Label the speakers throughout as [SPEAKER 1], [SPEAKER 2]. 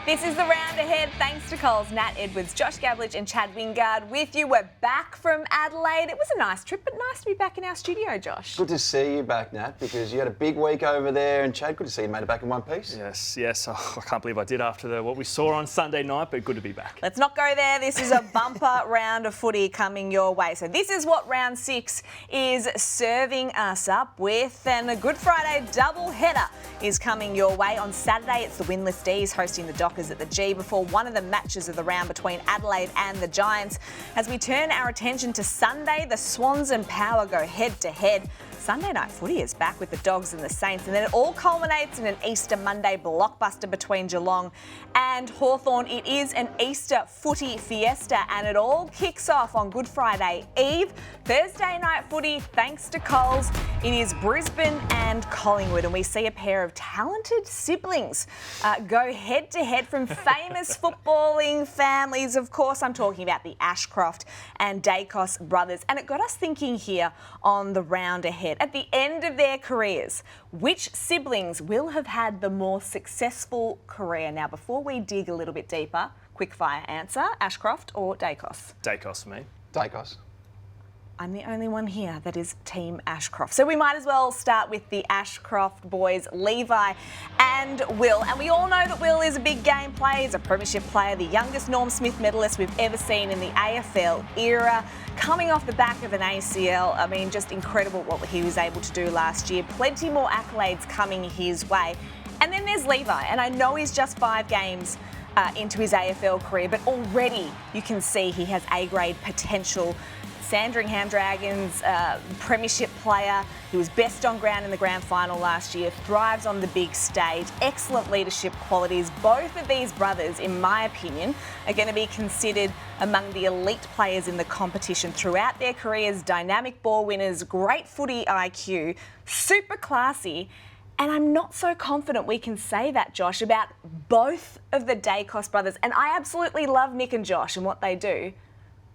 [SPEAKER 1] This is the round ahead, thanks to Coles, Nat Edwards, Josh Gabelich and Chad Wingard with you. We're back from Adelaide. It was a nice trip, but nice to be back in our studio, Josh.
[SPEAKER 2] Good to see you back, Nat, because you had a big week over there. And Chad, good to see you made it back in one piece.
[SPEAKER 3] Yes. Oh, I can't believe I did after what we saw on Sunday night, but good to be back.
[SPEAKER 1] Let's not go there. This is a bumper round of footy coming your way. So this is what round 6 is serving us up with. And a Good Friday double header is coming your way. On Saturday, it's the winless D's hosting the Dockers at the G before one of the matches of the round between Adelaide and the Giants. As we turn our attention to Sunday, the Swans and Power go head-to-head. Sunday night footy is back with the Dogs and the Saints, and then it all culminates in an Easter Monday blockbuster between Geelong and Hawthorn. It is an Easter footy fiesta, and it all kicks off on Good Friday Eve. Thursday night footy, thanks to Coles, it is Brisbane and Collingwood, and we see a pair of talented siblings go head-to-head from famous footballing families. Of course, I'm talking about the Ashcroft and Dacos brothers, and it got us thinking here on the round ahead. At the end of their careers, which siblings will have had the more successful career? Now, before we dig a little bit deeper, quickfire answer, Ashcroft or Dacos?
[SPEAKER 3] Dacos for me.
[SPEAKER 2] Dacos.
[SPEAKER 1] I'm the only one here that is Team Ashcroft. So we might as well start with the Ashcroft boys, Levi and Will. And we all know that Will is a big game player. He's a premiership player, the youngest Norm Smith medalist we've ever seen in the AFL era. Coming off the back of an ACL, I mean, just incredible what he was able to do last year. Plenty more accolades coming his way. And then there's Levi, and I know he's just 5 games into his AFL career, but already you can see he has A-grade potential. Sandringham Dragons, premiership player. He was best on ground in the grand final last year, thrives on the big stage, excellent leadership qualities. Both of these brothers, in my opinion, are going to be considered among the elite players in the competition throughout their careers, dynamic ball winners, great footy IQ, super classy. And I'm not so confident we can say that, Josh, about both of the Dacos brothers. And I absolutely love Nick and Josh and what they do.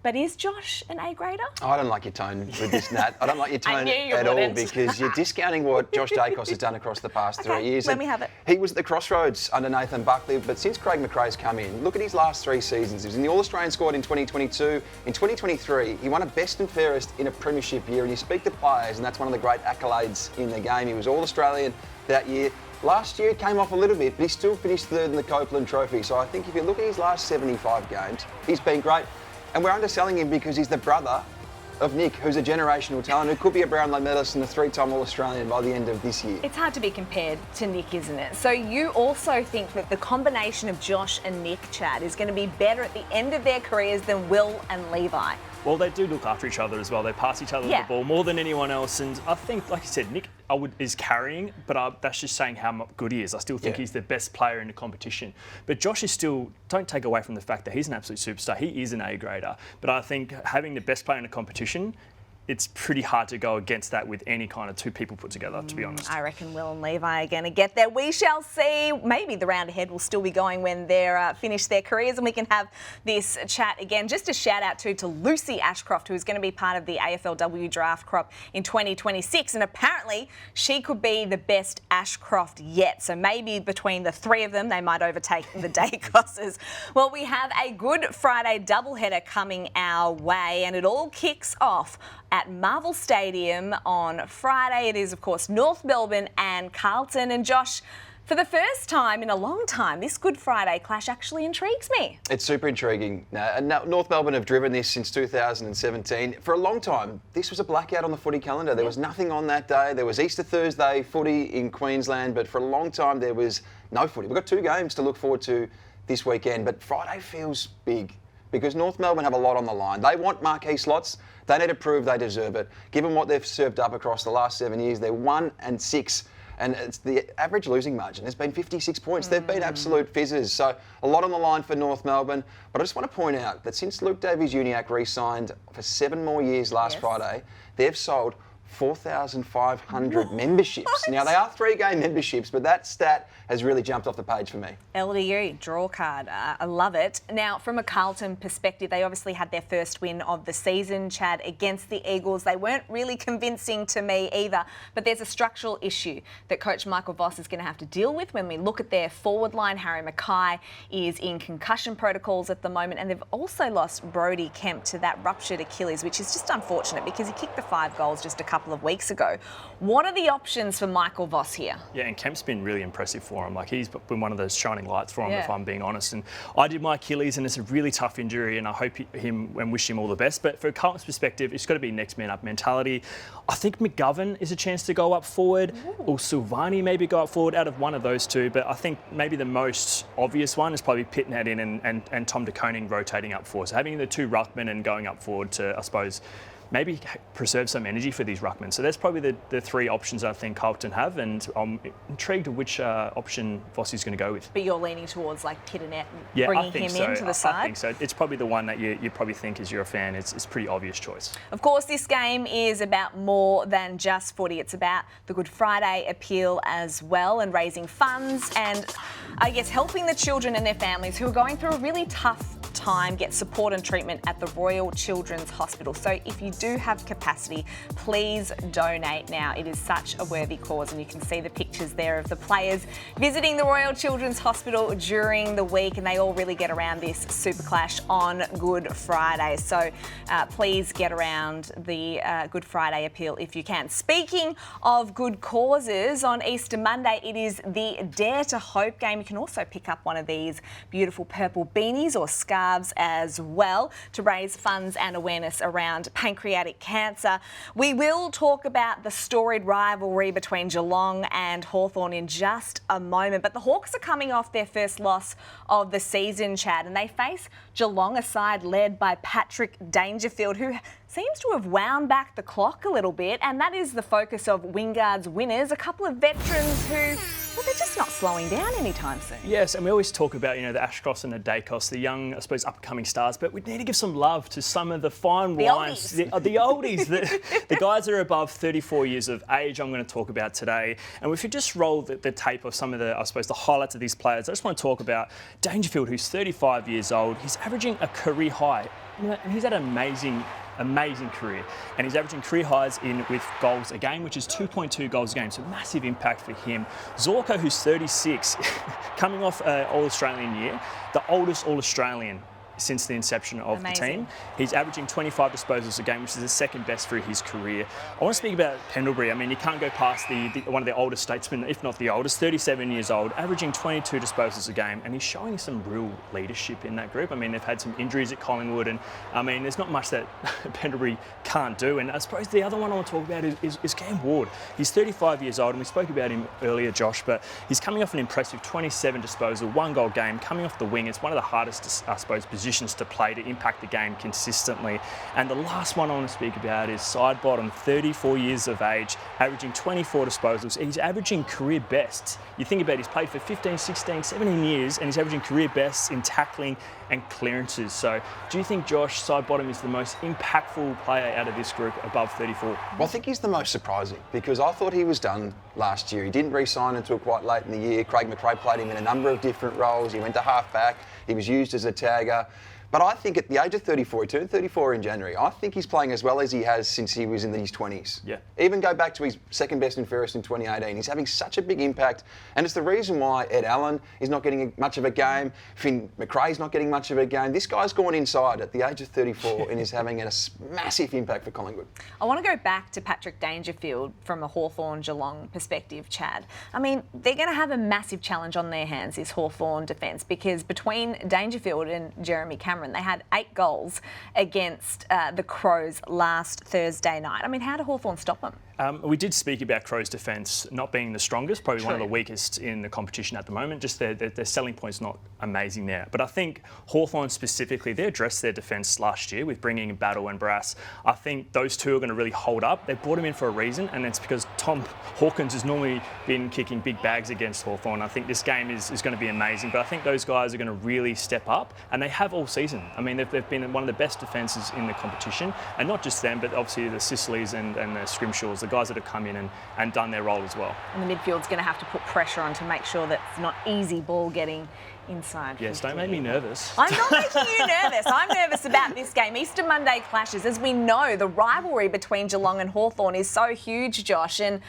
[SPEAKER 1] But is Josh an A-grader?
[SPEAKER 2] I don't like your tone with this, Nat. I don't like your tone at all because you're discounting what Josh Dacos has done across the past 3 years.
[SPEAKER 1] Let me have it.
[SPEAKER 2] He was at the crossroads under Nathan Buckley, but since Craig McRae's come in, look at his last 3 seasons. He was in the All-Australian squad in 2022. In 2023, he won a best and fairest in a premiership year, and you speak to players, and that's one of the great accolades in the game. He was All-Australian that year. Last year, came off a little bit, but he still finished 3rd in the Copeland Trophy. So I think if you look at his last 75 games, he's been great. And we're underselling him because he's the brother of Nick, who's a generational talent, who could be a Brownlow medalist and a 3-time All-Australian by the end of this year.
[SPEAKER 1] It's hard to be compared to Nick, isn't it? So you also think that the combination of Josh and Nick, Chad, is going to be better at the end of their careers than Will and Levi?
[SPEAKER 3] Well, they do look after each other as well. They pass each other the ball more than anyone else. And I think, like you said, Nick is carrying, but that's just saying how good he is. I still think he's the best player in the competition. But Josh is still, don't take away from the fact that he's an absolute superstar. He is an A-grader. But I think having the best player in the competition, it's pretty hard to go against that with any kind of 2 people put together, to be honest.
[SPEAKER 1] I reckon Will and Levi are going to get there. We shall see. Maybe the round ahead will still be going when they're finished their careers and we can have this chat again. Just a shout out to Lucy Ashcroft, who is going to be part of the AFLW draft crop in 2026. And apparently she could be the best Ashcroft yet. So maybe between the 3 of them, they might overtake the Dacoses. Well, we have a Good Friday doubleheader coming our way, and it all kicks off at Marvel Stadium on Friday. It is, of course, North Melbourne and Carlton. And Josh, for the first time in a long time, this Good Friday clash actually intrigues me.
[SPEAKER 2] It's super intriguing. North Melbourne have driven this since 2017. For a long time, this was a blackout on the footy calendar. There was nothing on that day. There was Easter Thursday footy in Queensland, but for a long time there was no footy. We've got 2 games to look forward to this weekend, but Friday feels big because North Melbourne have a lot on the line. They want marquee slots. They need to prove they deserve it. Given what they've served up across the last 7 years, they're 1-6. And it's the average losing margin has been 56 points. They've been absolute fizzers. So a lot on the line for North Melbourne. But I just want to point out that since Luke Davies-Uniacke re-signed for 7 more years last Friday, they've sold 4,500 memberships. Now, they are 3-game memberships, but that stat has really jumped off the page for me.
[SPEAKER 1] LDU, draw card. I love it. Now, from a Carlton perspective, they obviously had their first win of the season, Chad, against the Eagles. They weren't really convincing to me either, but there's a structural issue that Coach Michael Voss is going to have to deal with when we look at their forward line. Harry Mackay is in concussion protocols at the moment, and they've also lost Brodie Kemp to that ruptured Achilles, which is just unfortunate because he kicked the 5 goals just a couple of weeks ago. What are the options for Michael Voss here? Yeah,
[SPEAKER 3] and Kemp's been really impressive for him. Like, he's been one of those shining lights for him, if I'm being honest. And I did my Achilles, and it's a really tough injury, and I hope him and wish him all the best. But for Carlton's perspective, it's got to be next man up mentality. I think McGovern is a chance to go up forward, or Silvani maybe go up forward, out of one of those two. But I think maybe the most obvious one is probably Pitnat in and Tom de Koning rotating up forward. So having the 2 ruckmen and going up forward to, I suppose, maybe preserve some energy for these ruckmen. So that's probably the 3 options I think Carlton have, and I'm intrigued of which option Vossi's going to go with.
[SPEAKER 1] But you're leaning towards like Pitnat, bringing him into the side?
[SPEAKER 3] I think so. It's probably the one that you probably think, as you're a fan, it's a pretty obvious choice.
[SPEAKER 1] Of course, this game is about more than just footy. It's about the Good Friday appeal as well, and raising funds and, I guess, helping the children and their families who are going through a really tough time get support and treatment at the Royal Children's Hospital. So if you do have capacity, please donate now. It is such a worthy cause, and you can see the pictures there of the players visiting the Royal Children's Hospital during the week, and they all really get around this super clash on Good Friday. So please get around the Good Friday appeal if you can. Speaking of good causes, on Easter Monday it is the Dare to Hope game. You can also pick up one of these beautiful purple beanies or scarves as well to raise funds and awareness around pancreatic cancer. We will talk about the storied rivalry between Geelong and Hawthorn in just a moment, but the Hawks are coming off their first loss of the season, Chad, and they face Geelong, a side led by Patrick Dangerfield, who seems to have wound back the clock a little bit, and that is the focus of Wingard's winners, a couple of veterans who, well, they're just not slowing down anytime soon.
[SPEAKER 3] Yes, and we always talk about, the Ashcross and the Dacos, the young, I suppose, upcoming stars, but we need to give some love to some of the fine wines. The oldies, the guys that are above 34 years of age I'm going to talk about today. And if you just roll the tape of some of the, I suppose, the highlights of these players, I just want to talk about Dangerfield, who's 35 years old. He's averaging a career high, and he's had an amazing career, and he's averaging career highs with goals a game, which is 2.2 goals a game, so massive impact for him. Zorko, who's 36, coming off All-Australian year, the oldest All-Australian since the inception of the team. He's averaging 25 disposals a game, which is the second best for his career. I want to speak about Pendlebury. I mean, you can't go past one of the oldest statesmen, if not the oldest, 37 years old, averaging 22 disposals a game, and he's showing some real leadership in that group. I mean, they've had some injuries at Collingwood, and I mean, there's not much that Pendlebury can't do. And I suppose the other one I want to talk about is Cam Ward. He's 35 years old, and we spoke about him earlier, Josh, but he's coming off an impressive 27 disposal, 1-goal game, coming off the wing. It's one of the hardest, I suppose, positions to play to impact the game consistently. And the last one I want to speak about is Sidebottom, 34 years of age, averaging 24 disposals. He's averaging career bests. You think about it, he's played for 15, 16, 17 years, and he's averaging career bests in tackling and clearances. So do you think Josh Sidebottom is the most impactful player out of this group above 34?
[SPEAKER 2] Well, I think he's the most surprising, because I thought he was done last year. He didn't re-sign until quite late in the year. Craig McRae played him in a number of different roles. He went to half-back. He was used as a tagger. But I think at the age of 34, he turned 34 in January, I think he's playing as well as he has since he was in his 20s.
[SPEAKER 3] Yeah.
[SPEAKER 2] Even go back to his second best and fairest in 2018. He's having such a big impact, and it's the reason why Ed Allen is not getting much of a game, Finn McRae's not getting much of a game. This guy's gone inside at the age of 34 and is having a massive impact for Collingwood.
[SPEAKER 1] I want to go back to Patrick Dangerfield from a Hawthorn-Geelong perspective, Chad. I mean, they're going to have a massive challenge on their hands, this Hawthorn defence, because between Dangerfield and Jeremy Cameron, they had 8 goals against the Crows last Thursday night. I mean, how do Hawthorn stop them?
[SPEAKER 3] We did speak about Crows' defence not being the strongest, probably one of the weakest in the competition at the moment. Just their selling point's not amazing there. But I think Hawthorn specifically, they addressed their defence last year with bringing in Battle and Brass. I think those two are going to really hold up. They brought him in for a reason, and it's because Tom Hawkins has normally been kicking big bags against Hawthorn. I think this game is going to be amazing, but I think those guys are going to really step up, and they have all season. season. I mean, they've been one of the best defences in the competition, and not just them, but obviously the Sicilies and the Scrimshaws, the guys that have come in and done their role as well.
[SPEAKER 1] And the midfield's going to have to put pressure on to make sure that it's not easy ball getting inside.
[SPEAKER 3] Yes, don't make me nervous.
[SPEAKER 1] I'm not making you nervous. I'm nervous about this game. Easter Monday clashes. As we know, the rivalry between Geelong and Hawthorn is so huge, Josh, and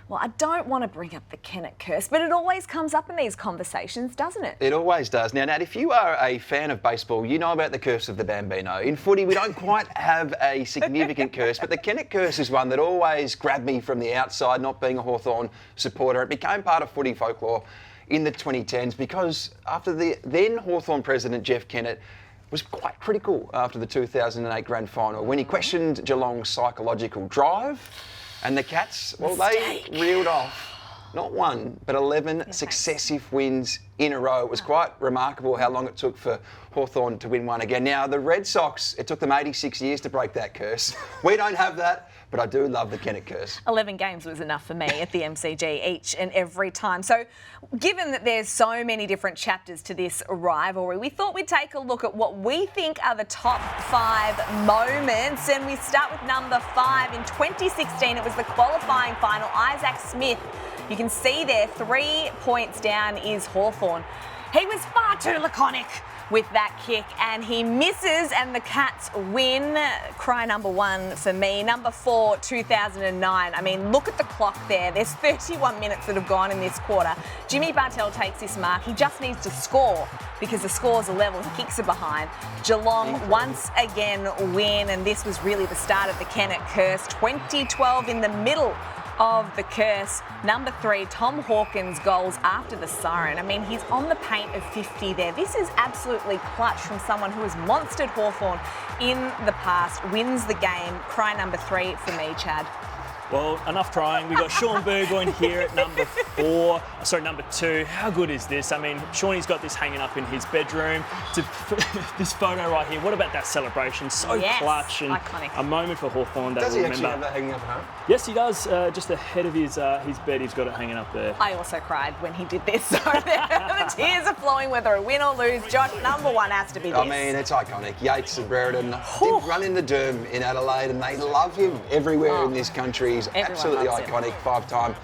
[SPEAKER 1] well, I don't want to bring up the Kennett curse, but it always comes up in these conversations, doesn't it?
[SPEAKER 2] It always does. Now, Nat, if you are a fan of baseball, you know about the curse of the Bambino. In footy, we don't quite have a significant curse, but the Kennett curse is one that always grabbed me from the outside, not being a Hawthorn supporter. It became part of footy folklore in the 2010s because after the then Hawthorn president, Jeff Kennett, was quite critical after the 2008 grand final when he questioned Geelong's psychological drive. And the Cats, well, they reeled off not one, but 11 successive wins in a row. It was quite remarkable how long it took for Hawthorn to win one again. Now, the Red Sox, it took them 86 years to break that curse. We don't have that, but I do love the Kennett curse.
[SPEAKER 1] 11 games was enough for me at the MCG each and every time. So, given that there's so many different chapters to this rivalry, we thought we'd take a look at what we think are the top 5 moments. And we start with number 5. In 2016, it was the qualifying final. Isaac Smith, you can see there, 3 points down is Hawthorn. He was far too laconic with that kick and he misses and the Cats win. Cry number 1 for me. Number 4, 2009. I mean, look at the clock there. There's 31 minutes that have gone in this quarter. Jimmy Bartell takes this mark. He just needs to score because the scores are level. He kicks it behind. Geelong once again win, and this was really the start of the Kennett curse. 2012 in the middle of the curse. Number 3, Tom Hawkins goals after the siren. I mean, he's on the paint of 50 there. This is absolutely clutch from someone who has monstered Hawthorn in the past. Wins the game. Cry number 3 for me, Chad.
[SPEAKER 3] Well, enough crying. We've got Sean Burgoyne here at number 2. How good is this? I mean, Shawnee's got this hanging up in his bedroom. This photo right here, what about that celebration? So clutch and
[SPEAKER 1] iconic.
[SPEAKER 3] A moment for Hawthorn that
[SPEAKER 2] Does
[SPEAKER 3] we'll
[SPEAKER 2] he actually
[SPEAKER 3] remember.
[SPEAKER 2] have that hanging up at home?
[SPEAKER 3] Yes, he does. Just ahead of his bed, he's got it hanging up there.
[SPEAKER 1] I also cried when he did this, so the tears are flowing whether it win or lose. Josh, number 1 has to be this.
[SPEAKER 2] I mean, it's iconic. Yates and Brereton did run in the Derm in Adelaide, and they love him everywhere in this country. He's absolutely iconic. 5-time,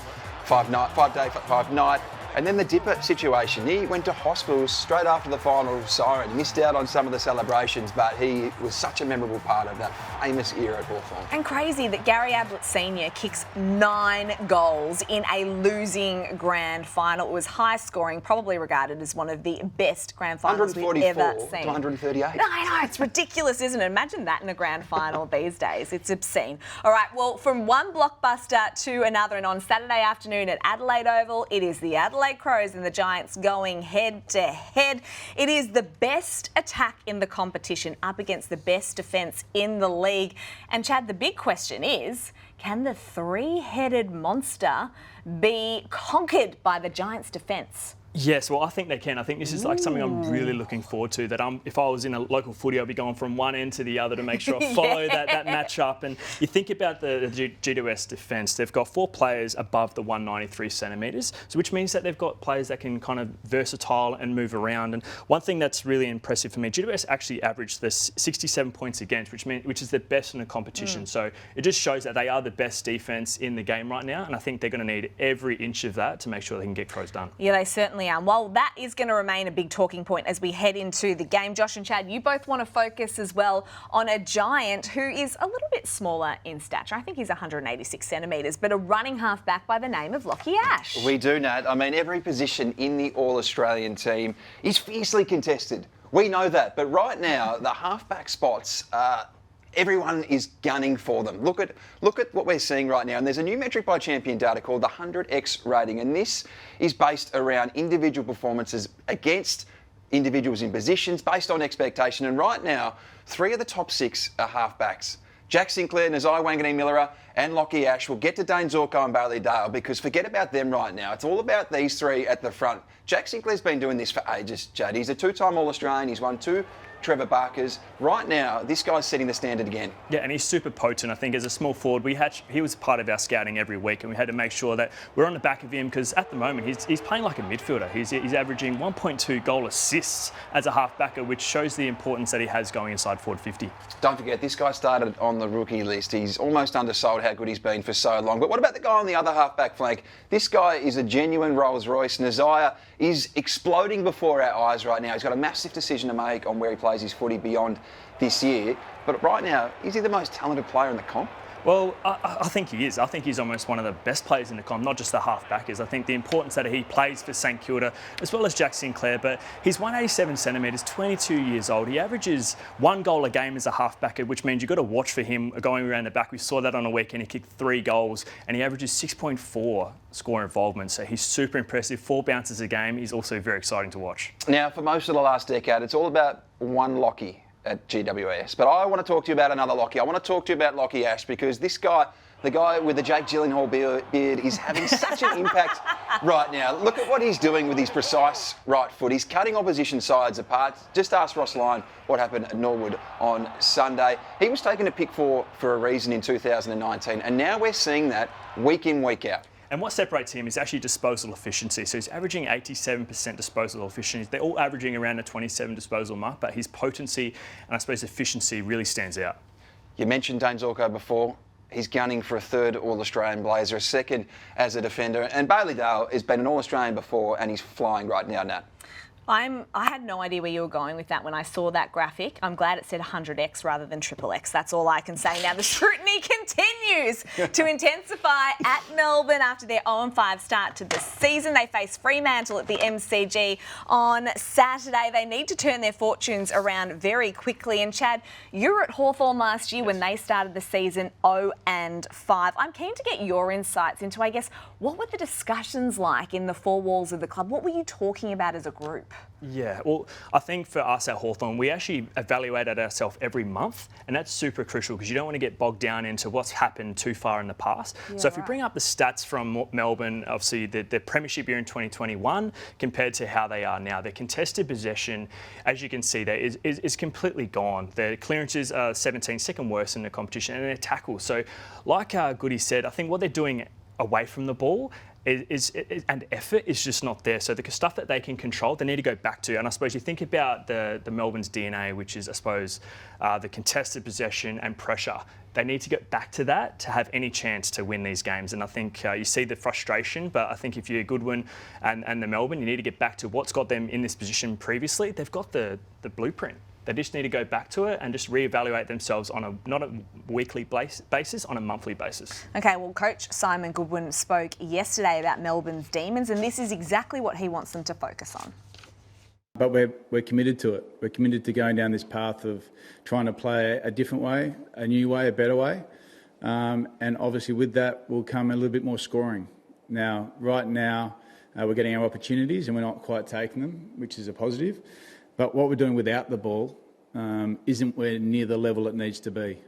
[SPEAKER 2] 5-day, 5-night. And then the Dipper situation. He went to hospital straight after the final siren, missed out on some of the celebrations, but he was such a memorable part of that famous era at Hawthorn.
[SPEAKER 1] And crazy that Gary Ablett Sr. kicks 9 goals in a losing grand final. It was high scoring, probably regarded as one of the best grand finals we've ever seen.
[SPEAKER 2] To 138.
[SPEAKER 1] No, I know, it's ridiculous, isn't it? Imagine that in a grand final these days. It's obscene. All right, well, from one blockbuster to another, and on Saturday afternoon at Adelaide Oval, it is the Adelaide Crows and the Giants going head to head. It is the best attack in the competition up against the best defence in the league. And Chad, the big question is, can the 3-headed monster be conquered by the Giants' defence?
[SPEAKER 3] Yes, well, I think they can. I think this is like something I'm really looking forward to. That if I was in a local footy, I'd be going from one end to the other to make sure I follow that match-up. And you think about the GWS defence, they've got 4 players above the 193 centimetres, so which means that they've got players that can kind of versatile and move around. And one thing that's really impressive for me, GWS actually averaged this 67 points against, which is the best in the competition. So it just shows that they are the best defence in the game right now, and I think they're going to need every inch of that to make sure they can get Crows done.
[SPEAKER 1] Yeah, they certainly are. Well, that is going to remain a big talking point as we head into the game. Josh and Chad, you both want to focus as well on a Giant who is a little bit smaller in stature. I think he's 186 centimetres, but a running half-back by the name of Lockie Ash.
[SPEAKER 2] We do, Nat. I mean, every position in the All-Australian team is fiercely contested. We know that. But right now, the half-back spots everyone is gunning for them. Look at what we're seeing right now. And there's a new metric by Champion Data called the 100x rating. And this is based around individual performances against individuals in positions based on expectation. And right now, 3 of the top 6 are halfbacks. Jack Sinclair, Nazai Wanganeen-Millera and Lockie Ash. Will get to Dane Zorko and Bailey Dale because forget about them right now. It's all about these 3 at the front. Jack Sinclair's been doing this for ages, Chad. He's a 2-time All-Australian. He's won 2 Trevor Barkers. Right now, this guy's setting the standard again.
[SPEAKER 3] Yeah, and he's super potent. I think as a small forward, he was part of our scouting every week, and we had to make sure that we're on the back of him because at the moment he's playing like a midfielder. He's averaging 1.2 goal assists as a half-backer, which shows the importance that he has going inside forward 50.
[SPEAKER 2] Don't forget, this guy started on the rookie list. He's almost undersold how good he's been for so long. But what about the guy on the other half-back flank? This guy is a genuine Rolls-Royce. Nazaya is exploding before our eyes right now. He's got a massive decision to make on where he plays his footy beyond this year. But right now, is he the most talented player in the comp?
[SPEAKER 3] Well, I think he is. I think he's almost one of the best players in the comp, not just the half-backers. I think the importance that he plays for St Kilda, as well as Jack Sinclair, but he's 187 centimetres, 22 years old. He averages 1 goal a game as a half-backer, which means you've got to watch for him going around the back. We saw that on a weekend. He kicked 3 goals, and he averages 6.4 score involvement. So he's super impressive. 4 bounces a game. He's also very exciting to watch. Now,
[SPEAKER 2] for most of the last decade, it's all about one Lockie at GWS. But I want to talk to you about another Lockie. I want to talk to you about Lockie Ash because this guy, the guy with the Jake Gyllenhaal beard, is having such an impact right now. Look at what he's doing with his precise right foot. He's cutting opposition sides apart. Just ask Ross Lyon what happened at Norwood on Sunday. He was taken to pick 4 for a reason in 2019, and now we're seeing that week in, week out.
[SPEAKER 3] And what separates him is actually disposal efficiency. So he's averaging 87% disposal efficiency. They're all averaging around a 27 disposal mark, but his potency and I suppose efficiency really stands out.
[SPEAKER 2] You mentioned Dane Zorko before. He's gunning for a 3rd All-Australian blazer, a 2nd as a defender. And Bailey Dale has been an All-Australian before and he's flying right now, Nat.
[SPEAKER 1] I had no idea where you were going with that when I saw that graphic. I'm glad it said 100x rather than XXX. That's all I can say. Now, the scrutiny continues to intensify at Melbourne after their 0-5 start to the season. They face Fremantle at the MCG on Saturday. They need to turn their fortunes around very quickly. And Chad, you were at Hawthorn last year when they started the season 0-5. I'm keen to get your insights into, I guess, what were the discussions like in the 4 walls of the club? What were you talking about as a group?
[SPEAKER 3] Yeah, well, I think for us at Hawthorn, we actually evaluated ourselves every month, and that's super crucial because you don't want to get bogged down into what's happened too far in the past. Yeah, so if we bring up the stats from Melbourne, obviously the premiership year in 2021 compared to how they are now, their contested possession, as you can see there, is completely gone. Their clearances are 17, second worst in the competition, and their tackles. So like Goody said, I think what they're doing away from the ball and effort is just not there. So the stuff that they can control, they need to go back to. And I suppose you think about the Melbourne's DNA, which is, I suppose, the contested possession and pressure. They need to get back to that to have any chance to win these games. And I think you see the frustration, but I think if you're Goodwin and the Melbourne, you need to get back to what's got them in this position previously. They've got the blueprint. They just need to go back to it and just reevaluate themselves on not a weekly basis, on a monthly basis.
[SPEAKER 1] Okay, well, Coach Simon Goodwin spoke yesterday about Melbourne's Demons, and this is exactly what he wants them to focus on.
[SPEAKER 4] But we're committed to it. We're committed to going down this path of trying to play a different way, a new way, a better way. And obviously with that will come a little bit more scoring. Now, right now, we're getting our opportunities and we're not quite taking them, which is a positive. But what we're doing without the ball isn't where near the level it needs to be.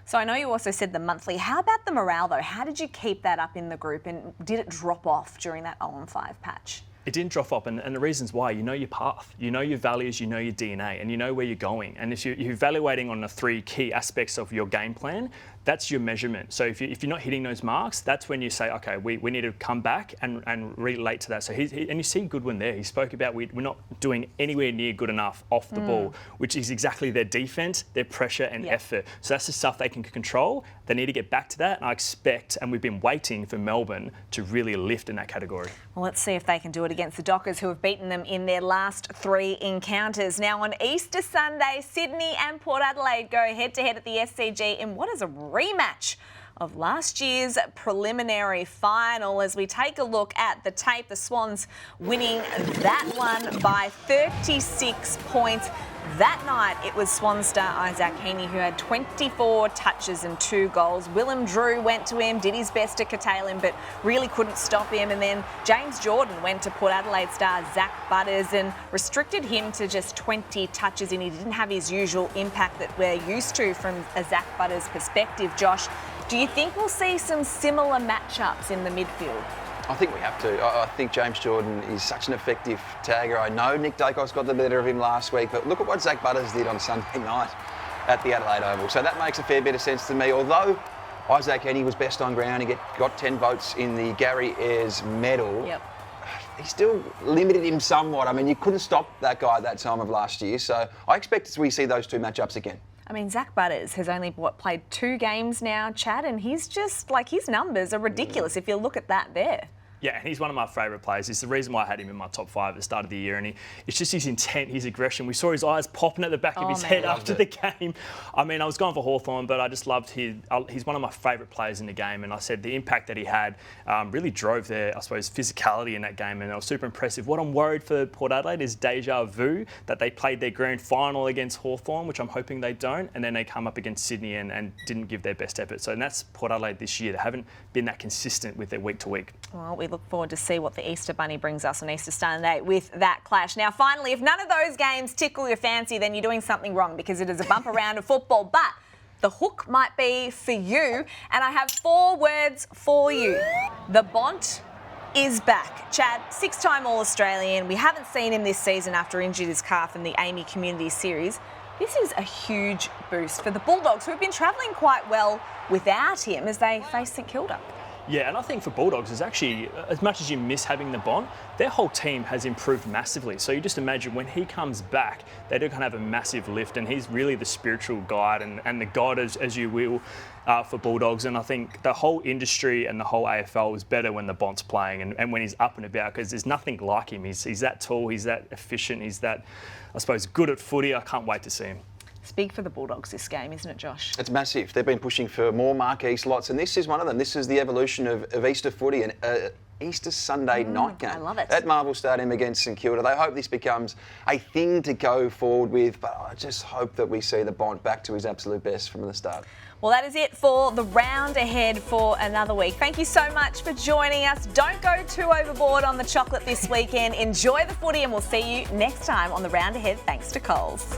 [SPEAKER 1] So I know you also said the monthly. How about the morale, though? How did you keep that up in the group, and did it drop off during that 0-5 patch?
[SPEAKER 3] It didn't drop off, and the reasons why, you know your path, you know your values, you know your DNA, and you know where you're going. And if you're evaluating on the 3 key aspects of your game plan, that's your measurement. So if you're not hitting those marks, that's when you say, okay, we need to come back and relate to that. So and you see Goodwin there. He spoke about we're not doing anywhere near good enough off the ball, which is exactly their defense, their pressure and effort. So that's the stuff they can control. They need to get back to that. And I expect, and we've been waiting for Melbourne to really lift in that category.
[SPEAKER 1] Well, let's see if they can do it against the Dockers, who have beaten them in their last 3 encounters. Now on Easter Sunday, Sydney and Port Adelaide go head-to-head at the SCG in what is a rematch of last year's preliminary final. As we take a look at the tape, the Swans winning that one by 36 points. That night, it was Swan star Isaac Heaney who had 24 touches and 2 goals. Willem Drew went to him, did his best to curtail him, but really couldn't stop him. And then James Jordan went to Port Adelaide star Zach Butters and restricted him to just 20 touches, and he didn't have his usual impact that we're used to from a Zach Butters perspective. Josh, do you think we'll see some similar matchups in the midfield?
[SPEAKER 2] I think we have to. I think James Jordan is such an effective tagger. I know Nick Dacos got the better of him last week, but look at what Zach Butters did on Sunday night at the Adelaide Oval. So that makes a fair bit of sense to me. Although Isaac Henny was best on ground, he got 10 votes in the Gary Ayres medal.
[SPEAKER 1] Yep.
[SPEAKER 2] He still limited him somewhat. I mean, you couldn't stop that guy at that time of last year. So I expect we see those two matchups again.
[SPEAKER 1] I mean, Zach Butters has only, played 2 games now, Chad, and he's just, his numbers are ridiculous if you look at that there.
[SPEAKER 3] Yeah, and he's one of my favourite players. It's the reason why I had him in my top 5 at the start of the year. And it's just his intent, his aggression. We saw his eyes popping at the back of his head after the game. I mean, I was going for Hawthorn, but I just loved he's one of my favourite players in the game. And I said the impact that he had really drove their, I suppose, physicality in that game. And it was super impressive. What I'm worried for Port Adelaide is deja vu, that they played their grand final against Hawthorn, which I'm hoping they don't. And then they come up against Sydney and didn't give their best effort. So and that's Port Adelaide this year. They haven't been that consistent with their week to week.
[SPEAKER 1] Well, we look forward to see what the Easter Bunny brings us on Easter Sunday with that clash. Now, finally, if none of those games tickle your fancy, then you're doing something wrong because it is a bumper round of football. But the hook might be for you, and I have 4 words for you. The Bont is back. Chad, 6-time All-Australian. We haven't seen him this season after injured his calf in the Amy Community Series. This is a huge boost for the Bulldogs, who have been travelling quite well without him as they face St Kilda.
[SPEAKER 3] Yeah, and I think for Bulldogs, it's actually, as much as you miss having the Bont, their whole team has improved massively. So you just imagine when he comes back, they're going to have a massive lift, and he's really the spiritual guide and the god, as you will, for Bulldogs. And I think the whole industry and the whole AFL is better when the Bont's playing and when he's up and about, because there's nothing like him. He's that tall, he's that efficient, he's that, I suppose, good at footy. I can't wait to see him.
[SPEAKER 1] It's big for the Bulldogs, this game, isn't it, Josh?
[SPEAKER 2] It's massive. They've been pushing for more marquee slots, and this is one of them. This is the evolution of Easter footy, an Easter Sunday night game.
[SPEAKER 1] I love it.
[SPEAKER 2] At Marvel Stadium against St Kilda. They hope this becomes a thing to go forward with, but I just hope that we see the Bont back to his absolute best from the start.
[SPEAKER 1] Well, that is it for the round ahead for another week. Thank you so much for joining us. Don't go too overboard on the chocolate this weekend. Enjoy the footy, and we'll see you next time on the round ahead, thanks to Coles.